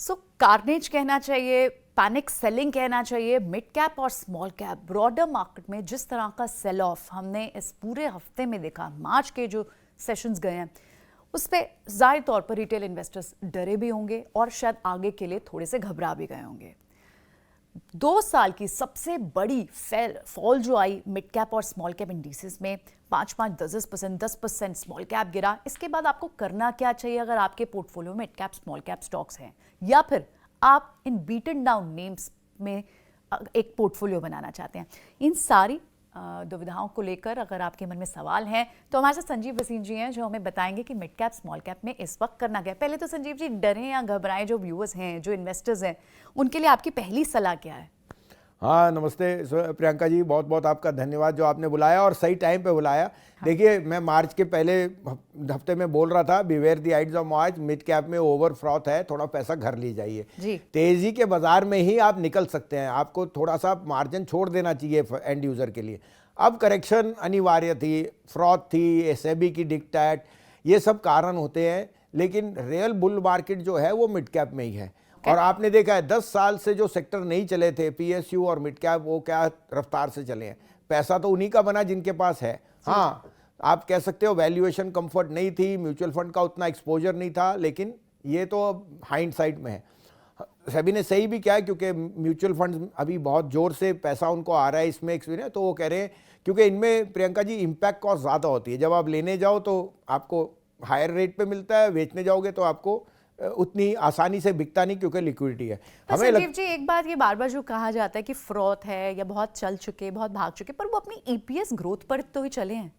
सो carnage कहना चाहिए, panic selling कहना चाहिए, मिड कैप और स्मॉल कैप ब्रॉडर मार्केट में जिस तरह का सेल ऑफ हमने इस पूरे हफ्ते में देखा, मार्च के जो सेशंस गए हैं उस पर जाहिर तौर पर रिटेल इन्वेस्टर्स डरे भी होंगे और शायद आगे के लिए थोड़े से घबरा भी गए होंगे। 2 साल की सबसे बड़ी फॉल जो आई मिड कैप और स्मॉल कैप इंडिसेस में 5-5, 10% स्मॉल कैप गिरा। इसके बाद आपको करना क्या चाहिए अगर आपके पोर्टफोलियो में mid cap small cap stocks हैं, या फिर आप इन बीटन डाउन नेम्स में एक पोर्टफोलियो बनाना चाहते हैं? इन सारी दुविधाओं को लेकर अगर आपके मन में सवाल हैं तो हमारे साथ संजीव वसीम जी हैं जो हमें बताएंगे कि मिड कैप स्मॉल कैप में इस वक्त करना क्या है। पहले तो संजीव जी, डरें या घबराएं जो व्यूअर्स हैं, जो इन्वेस्टर्स हैं, उनके लिए आपकी पहली सलाह क्या है? हाँ, नमस्ते प्रियंका जी, बहुत बहुत आपका धन्यवाद जो आपने बुलाया और सही टाइम पे बुलाया। हाँ। देखिए, मैं मार्च के पहले हफ्ते में बोल रहा था beware the aides of March, mid cap में ओवर फ्रॉथ है, थोड़ा पैसा घर ले जाइए। तेजी के बाजार में ही आप निकल सकते हैं, आपको थोड़ा सा मार्जिन छोड़ देना चाहिए एंड यूजर के लिए। अब करेक्शन अनिवार्य थी, फ्रॉथ थी, सेबी की डिक्टेट, ये सब कारण होते हैं, लेकिन रियल बुल मार्केट जो है वो मिड कैप में ही है। और आपने देखा है 10 साल से जो सेक्टर नहीं चले थे पीएसयू और मिड कैप, वो क्या रफ्तार से चले हैं। पैसा तो उन्हीं का बना जिनके पास है। हाँ, आप कह सकते हो वैल्यूएशन कंफर्ट नहीं थी, म्यूचुअल फंड का उतना एक्सपोजर नहीं था, लेकिन ये तो हाइंडसाइट में है। सेबी ने सही भी किया है क्योंकि म्यूचुअल फंड अभी बहुत जोर से पैसा उनको आ रहा है इसमें एक्सपीरियंस, तो वो कह रहे हैं क्योंकि इनमें प्रियंका जी इम्पैक्ट कॉस्ट ज़्यादा होती है। जब आप लेने जाओ तो आपको हायर रेट पे मिलता है, बेचने जाओगे तो आपको उतनी आसानी से बिकता नहीं क्योंकि लिक्विडिटी है। हमें संजीव जी, एक बात ये बार बार जो कहा जाता है कि फ्रॉथ है या बहुत चल चुके, बहुत भाग चुके, पर वो अपनी ईपीएस ग्रोथ पर तो ही चले हैं।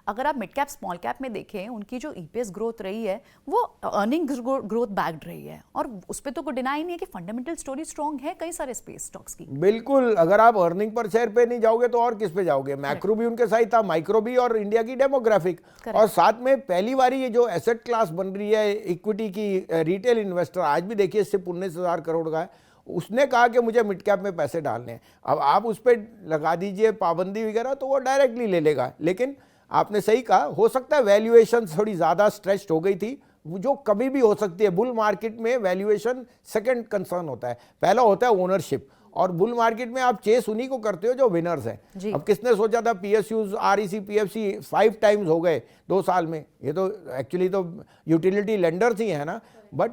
अगर आप मिड कैप स्मॉल कैप में देखें, उनकी जो ईपीएस ग्रोथ रही है वो अर्निंग्स ग्रोथ बैक्ड रही है, और उस पर तो कोई डिनाई नहीं है कि फंडामेंटल स्टोरी स्ट्रॉन्ग है कई सारे स्पेस स्टॉक्स की। बिल्कुल, अगर आप अर्निंग पर शेयर पे नहीं जाओगे तो और किस पे जाओगे? मैक्रो भी उनके साथ था, माइक्रो भी, और इंडिया की डेमोग्राफिक, और साथ में पहली बार ये जो एसेट क्लास बन रही है इक्विटी की, रिटेल इन्वेस्टर आज भी देखिए इससे 19,000 करोड़ का है, उसने कहा कि मुझे मिड कैप में पैसे डालने हैं। अब आप उस पर लगा दीजिए पाबंदी वगैरह तो वो डायरेक्टली ले लेगा। लेकिन आपने सही कहा, हो सकता है वैल्यूएशन थोड़ी ज़्यादा स्ट्रेच्ड हो गई थी, जो कभी भी हो सकती है। बुल मार्केट में वैल्यूएशन सेकंड कंसर्न होता है, पहला होता है ओनरशिप, और बुल मार्केट में आप चेस उन्हीं को करते हो जो विनर्स हैं। अब किसने सोचा था पीएसयूज, आरईसी, पीएफसी 5 टाइम्स हो गए 2 साल में? ये तो एक्चुअली तो यूटिलिटी लेंडर्स ही है ना, बट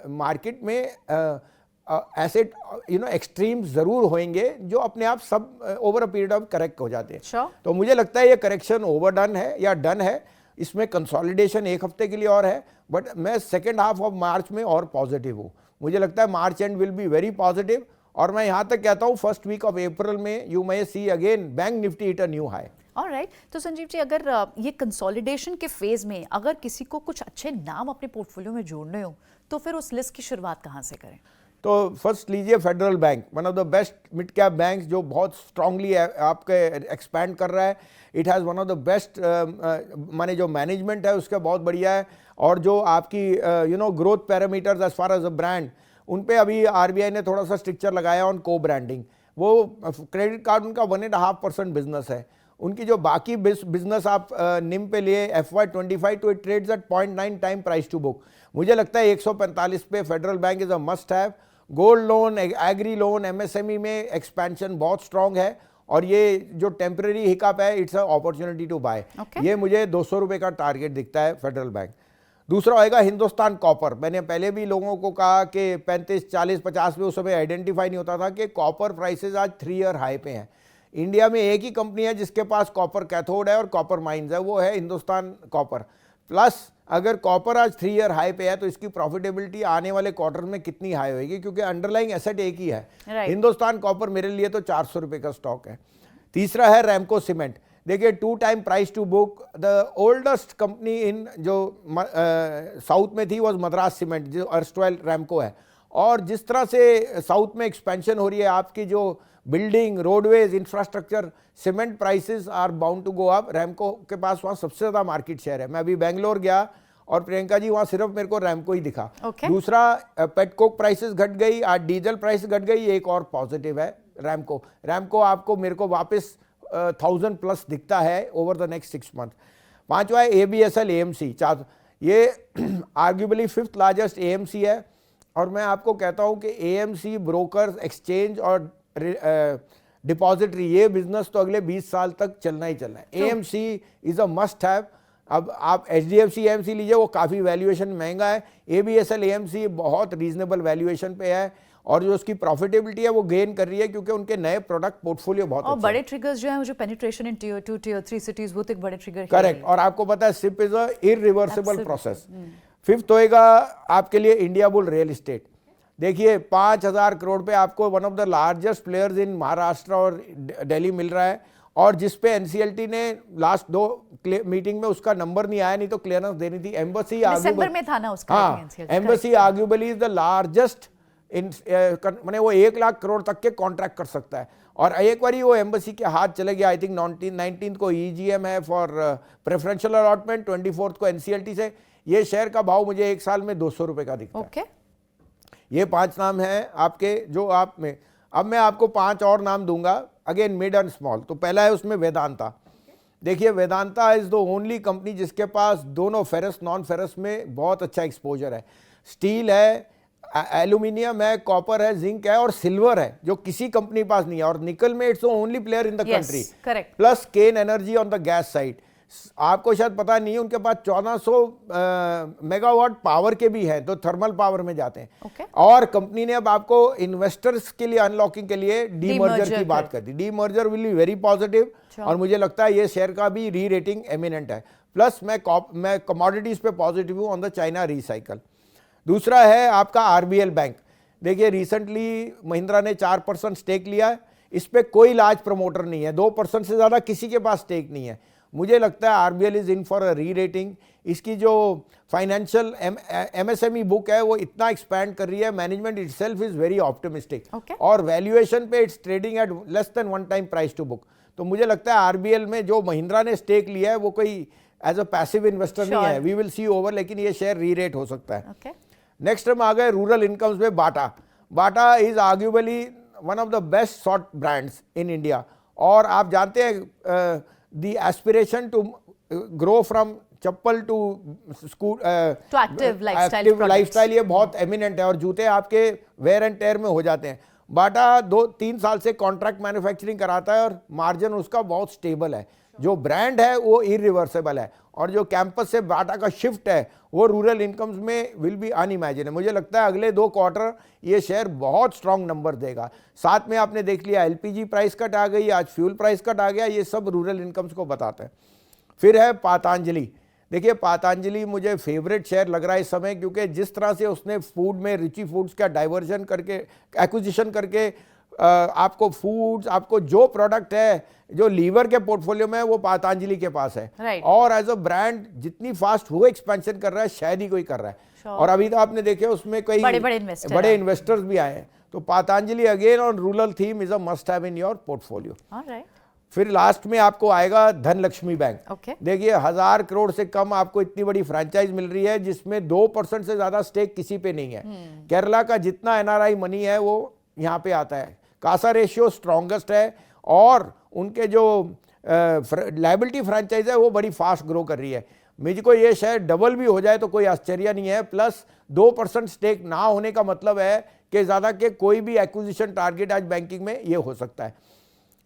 मार्केट में एसेट एक्सट्रीम जरूर होंगे जो अपने आप सब over a period of correct हो जाते हैं। तो मुझे लगता है ये करेक्शन ओवरडन है या डन है, इसमें कंसोलिडेशन एक हफ्ते के लिए और है, बट मैं सेकेंड हाफ ऑफ मार्च में और पॉजिटिव हूँ। मुझे लगता है March end will be very positive, और मैं यहाँ तक कहता हूँ फर्स्ट वीक ऑफ अप्रैल में you may see again bank Nifty hit a new high. Alright, तो संजीव जी, अगर ये कंसोलिडेशन के फेज में अगर किसी को कुछ अच्छे नाम अपने पोर्टफोलियो में जोड़ने हो तो फिर उस लिस्ट की शुरुआत कहाँ से करें? तो फर्स्ट लीजिए federal bank, one of the best mid cap bank जो बहुत स्ट्रांगली आपके एक्सपैंड कर रहा है। It has one of the best, माने जो मैनेजमेंट है उसका बहुत बढ़िया है, और जो आपकी growth parameters as far as a brand, उन पे अभी आरबीआई ने थोड़ा सा स्ट्रिक्चर लगाया ऑन को ब्रांडिंग। वो क्रेडिट कार्ड उनका 1.5% बिजनेस है। उनकी जो बाकी बिजनेस आप निम पे लिए FY25 तो it trades at 0.9 time price to book. मुझे लगता है 145 पे Federal Bank is a must have. Gold loan, agri loan, MSME में एक्सपेंशन बहुत स्ट्रांग है, और ये जो टेम्पररी हिकअप है it's a opportunity to buy. ये मुझे 200 रुपये का टारगेट दिखता है फेडरल बैंक। दूसरा होएगा हिंदुस्तान कॉपर। मैंने पहले भी लोगों को कहा कि 35, 40, 50 में उस समय आइडेंटिफाई नहीं होता था कि कॉपर प्राइसेस आज 3 ईयर हाई पे हैं। इंडिया में एक ही कंपनी है जिसके पास कॉपर कैथोड है और कॉपर माइंस है, वो है हिंदुस्तान कॉपर। प्लस अगर कॉपर आज 3 ईयर हाई पे है तो इसकी प्रॉफिटेबिलिटी आने वाले क्वार्टर में कितनी हाई होगी, क्योंकि अंडरलाइंग एसेट एक ही है। हिंदुस्तान कॉपर मेरे लिए तो 400 रुपये का स्टॉक है। तीसरा है रैमको सीमेंट। देखिए 2 time price to book, the oldest company in जो साउथ में थी वॉज मद्रास सीमेंट, जो अर्स्टवाइल रैमको है। और जिस तरह से साउथ में एक्सपेंशन हो रही है, आपकी जो building, roadways, infrastructure, cement prices are bound to go up. Ramco के पास वहाँ सबसे ज़्यादा मार्केट शेयर है। मैं अभी बेंगलोर गया और प्रियंका जी वहाँ सिर्फ मेरे को रैमको ही दिखा। दूसरा पेटकोक प्राइसेस घट गई, आज डीजल प्राइस घट गई, एक और पॉजिटिव है रैमको आपको मेरे को वापस 1000 प्लस दिखता है ओवर द नेक्स्ट 6 मंथ। पांचवा है ABSL AMC, ये आर्ग्यूबली 5th लार्जेस्ट AMC है। और मैं आपको कहता हूं कि एएमसी, ब्रोकर्स, एक्सचेंज और डिपॉजिटरी, ये बिजनेस तो अगले 20 साल तक चलना ही चलना है। AMC is a must have. अब आप एचडीएफसी एएमसी लीजिए, वो काफ़ी वैल्यूएशन महंगा है। एबीएसएल एएमसी बहुत रीजनेबल वैल्यूएशन पे है और जो उसकी प्रॉफिटेबिलिटी है वो गेन कर रही है क्योंकि उनके नए प्रोडक्ट पोर्टफोलियो बहुत और अच्छे बड़े ट्रिगर्स जो हैं, जो penetration in tier 2 tier 3 cities, वो तो एक बड़े ट्रिगर है। करेक्ट। और आपको पता है SIP is a irreversible process. Fifth होएगा आपके लिए इंडिया बुल रियल एस्टेट। देखिए 5,000 करोड़ पे आपको one of the largest players in Maharashtra और दिल्ली मिल रहा है, और जिसपे एनसीएलटी ने लास्ट 2 मीटिंग में उसका नंबर नहीं आया, नहीं तो क्लियरेंस देनी थी। एम्बेसी दिसंबर में था ना उसका। हाँ, embassy arguably is the largest in, मैंने वो 1 लाख करोड़ तक के कॉन्ट्रैक्ट कर सकता है। और एक बार वो एम्बेसी के हाथ चले गया, आई थिंक 19 को ईजीएम है फॉर प्रेफरेंशियल अलॉटमेंट, 24 को एनसीएलटी से। ये शेयर का भाव मुझे 1 साल में 200 रुपए का दिखता है। ये 5 नाम हैं आपके जो आप में। अब मैं आपको 5 और नाम दूंगा, अगेन मिड एंड स्मॉल। तो पहला है उसमें वेदांता। देखिए Vedanta is the only company जिसके पास दोनों फेरस नॉन फेरस में बहुत अच्छा एक्सपोजर है। स्टील है, एल्यूमिनियम है, कॉपर है, जिंक है और सिल्वर है, जो किसी कंपनी पास नहीं है। और निकल में it's only player in the country. Correct. Plus Cairn Energy on the gas side. आपको शायद पता नहीं है, उनके पास 1400 मेगावाट पावर के भी हैं, तो थर्मल पावर में जाते हैं। और कंपनी ने अब आपको इन्वेस्टर्स के लिए अनलॉकिंग के लिए डीमर्जर की बात कर दी। Demerger will be very positive, और मुझे लगता है ये शेयर का भी री रेटिंग एमिनेंट है। प्लस मैं कमोडिटीज पे पॉजिटिव हूं ऑन द चाइना रिसाइकल। दूसरा है आपका आरबीएल बैंक। देखिए रिसेंटली महिंद्रा ने 4% स्टेक लिया है, इस पे कोई लार्ज प्रमोटर नहीं है, 2% से ज्यादा किसी के पास स्टेक नहीं है। मुझे लगता है RBL is in for a री रेटिंग। इसकी जो फाइनेंशियल एमएसएमई बुक है वो इतना एक्सपैंड कर रही है, management itself is very optimistic, और वैल्यूएशन पे it's trading at less than 1 time price to book. तो मुझे लगता है आरबीएल में जो महिंद्रा ने स्टेक लिया है वो कोई एज अ पैसिव इन्वेस्टर नहीं है, वी विल सी ओवर, लेकिन ये शेयर री रेट हो सकता है। नेक्स्ट हम आ गए रूरल इनकम्स में। Bata is arguably one of the best sort brands in India, और आप जानते हैं the aspiration to grow from chappal to school active lifestyle, ये बहुत एमिनेंट है, और जूते आपके वेयर एंड टेयर में हो जाते हैं। बाटा 2-3 साल से कॉन्ट्रैक्ट मैन्युफैक्चरिंग कराता है और मार्जिन उसका बहुत स्टेबल है। जो ब्रांड है वो इरिवर्सिबल है, और जो कैंपस से बाटा का शिफ्ट है वो रूरल इनकम्स में विल बी अनइमेजिनेबल। मुझे लगता है अगले 2 क्वार्टर ये शेयर बहुत स्ट्रांग नंबर देगा। साथ में आपने देख लिया एलपीजी प्राइस कट आ गई, आज फ्यूल प्राइस कट आ गया, ये सब रूरल इनकम्स को बताते हैं। फिर है पातंजलि। देखिए पातंजलि मुझे फेवरेट शेयर लग रहा है इस समय, क्योंकि जिस तरह से उसने फूड में रुचि फूड्स का डाइवर्जन करके एक्विजिशन करके आपको फूड्स, आपको जो प्रोडक्ट है जो लीवर के पोर्टफोलियो में है वो पातंजलि के पास है, और एज अ ब्रांड जितनी फास्ट वो एक्सपेंशन कर रहा है शायद ही कोई कर रहा है। और अभी तो आपने देखे उसमें कई बड़े इन्वेस्टर्स भी आए हैं। तो Patanjali again on rural theme is a must have in your portfolio. फिर लास्ट में आपको आएगा धनलक्ष्मी बैंक। देखिए 1000 करोड़ से कम आपको इतनी बड़ी फ्रेंचाइज मिल रही है जिसमें 2% से ज्यादा स्टेक किसी पे नहीं है। केरला का जितना एनआरआई मनी है वो यहाँ पे आता है। कासा रेशियो स्ट्रॉन्गेस्ट है, और उनके जो लायबिलिटी फ्रेंचाइज है वो बड़ी फास्ट ग्रो कर रही है। मुझको ये शेयर डबल भी हो जाए तो कोई आश्चर्य नहीं है। प्लस 2% स्टेक ना होने का मतलब है कि ज़्यादा के कोई भी एक्विजिशन टारगेट आज बैंकिंग में ये हो सकता है।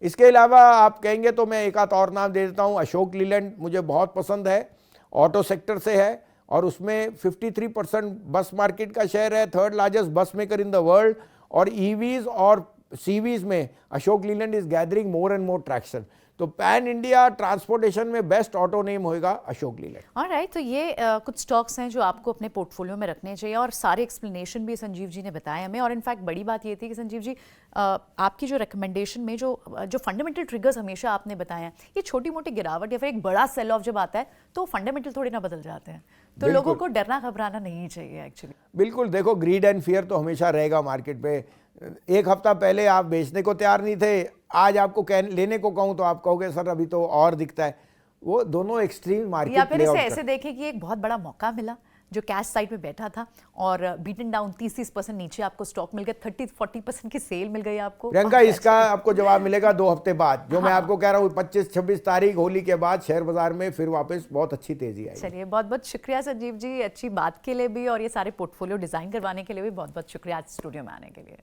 इसके अलावा आप कहेंगे तो मैं एक आध और नाम दे देता हूँ। अशोक लीलैंड मुझे बहुत पसंद है, ऑटो सेक्टर से है, और उसमें 53% बस मार्केट का शेयर है, 3rd लार्जेस्ट बस मेकर इन द वर्ल्ड, और ईवीज और सीवीज में Ashok Leyland is gathering more and more traction. तो पैन इंडिया ट्रांसपोर्टेशन में बेस्ट ऑटो नेम होगा अशोक लीलैंड। ऑलराइट, तो ये कुछ स्टॉक्स हैं जो आपको अपने पोर्टफोलियो में रखने चाहिए, और सारे एक्सप्लेनेशन भी संजीव जी ने बताए हमें। और इनफैक्ट बड़ी बात ये थी कि संजीव जी आपकी जो रिकमेंडेशन में जो फंडामेंटल ट्रिगर्स हमेशा आपने बताए हैं, ये छोटी मोटी गिरावट या फिर एक बड़ा सेल ऑफ जब आता है तो फंडामेंटल थोड़ी ना बदल जाते हैं, तो लोगों को डरना घबराना नहीं चाहिए एक्चुअली। बिल्कुल, देखो ग्रीड एंड फियर तो हमेशा रहेगा मार्केट पे। एक हफ्ता पहले आप बेचने को तैयार नहीं थे, आज आपको लेने को कहूँ तो आप कहोगे सर अभी तो और दिखता है। वो दोनों एक्सट्रीम मार्केट, या फिर इसे ऐसे देखें कि एक बहुत बड़ा मौका मिला, जो कैश साइड में बैठा था और बीटन डाउन 30% नीचे आपको स्टॉक मिल गया, 30-40% की सेल मिल गई आपको। प्रियंका, इसका आपको जवाब मिलेगा 2 हफ्ते बाद। जो मैं हाँ। आपको कह रहा हूँ 25-26 तारीख होली के बाद शेयर बाजार में फिर वापस बहुत अच्छी तेजी आई। चलिए, बहुत बहुत शुक्रिया संजीव जी, अच्छी बात के लिए भी और ये सारे पोर्टफोलियो डिजाइन करवाने के लिए भी बहुत बहुत शुक्रिया आज स्टूडियो में आने के लिए।